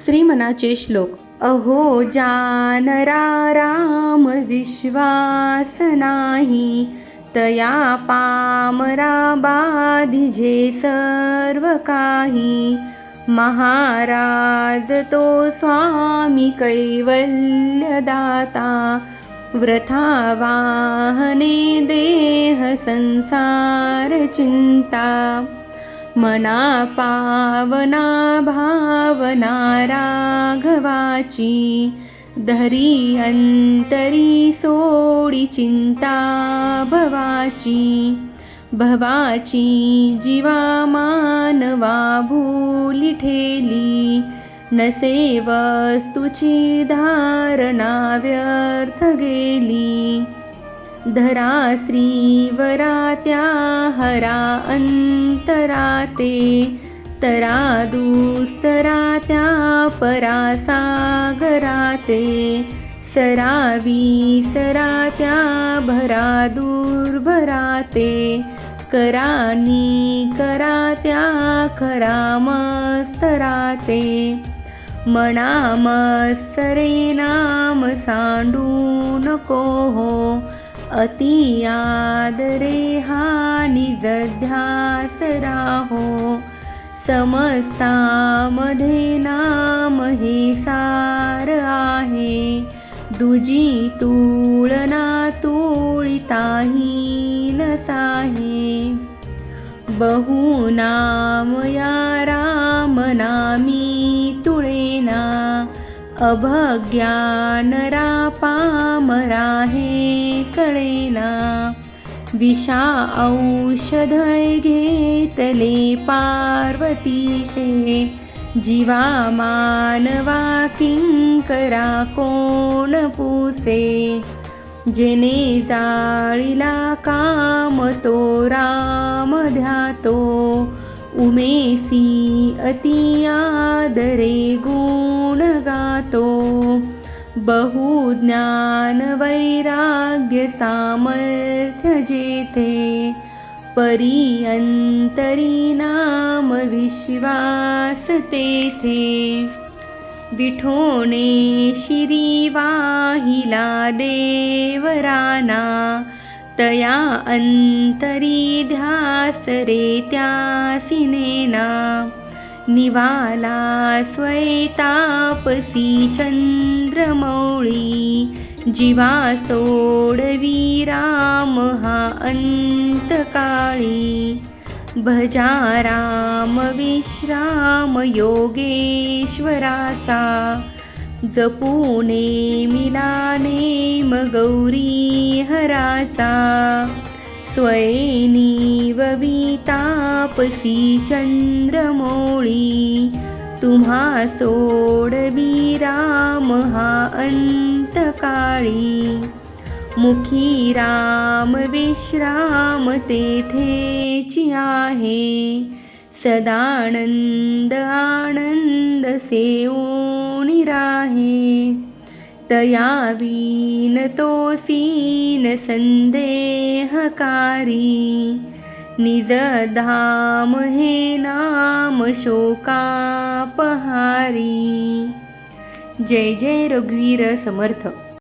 श्रीमनाचे श्लोक. अहो जानरा राम विश्वास नाही, तया पामरा बाधिजे सर्व काही. महाराज तो स्वामी कैवल्य दाता, वृथा वाहने देह संसार चिंता. मना पावना भावना राघवाची, धरी अंतरी सोडी चिंता भवाची. भवाची जीवा मानवा भूली ठेली, नसे वस्तुची धारणा व्यर्थ गेली. धरा श्रीवरा त्या हरा अंतराते, तरा दुस्तरा त्या परा सागराते. सरावी सरा त्या भरा दुर्भराते, करानी करा त्या खरा मस्तराते. मना मत्सरे नाम सांडू नको हो, अति आदरे हा निज ध्यास राहो. समस्तामध्ये नाम हे सार आहे, दुजी तुळना तुळिताही नसाहे. बहु नाम या राम नामी तुळेना, अभज्ञानरा पामरा हे कळेना. विषा औषध घेतले पार्वतीशे, जीवा मानवा किंकरा कोण पुसे. जेने जाळीला काम तो राम ध्यातो, उमेसी अति आदरे गुण गातो. बहु ज्ञान वैराग्य सामर्थ्य जेथे, परी अंतरी नाम विश्वास तेथे. विठोणे शिरी वाहिला देवराना, तया अंतरी ध्यास रे त्यासी नेना. निवाला स्वैतापसी चंद्रमौळी, जीवा सोडवी राम हा अंतकाळी. भजा राम विश्राम योगेश्वराचा, जपूने मिला नेम गौरी हराचा. स्वयनी तापसी चंद्रमौळी, तुम्हा सोडवी राम हा अंतकाळी. मुखी राम विश्राम तेथेची आहे, सदानंद आनंद सेवोनी राहे. तया वीन तो सीन संदेहकारी, निज धाम हे नाम शोकापहारी. जय जय रघुवीर समर्थ.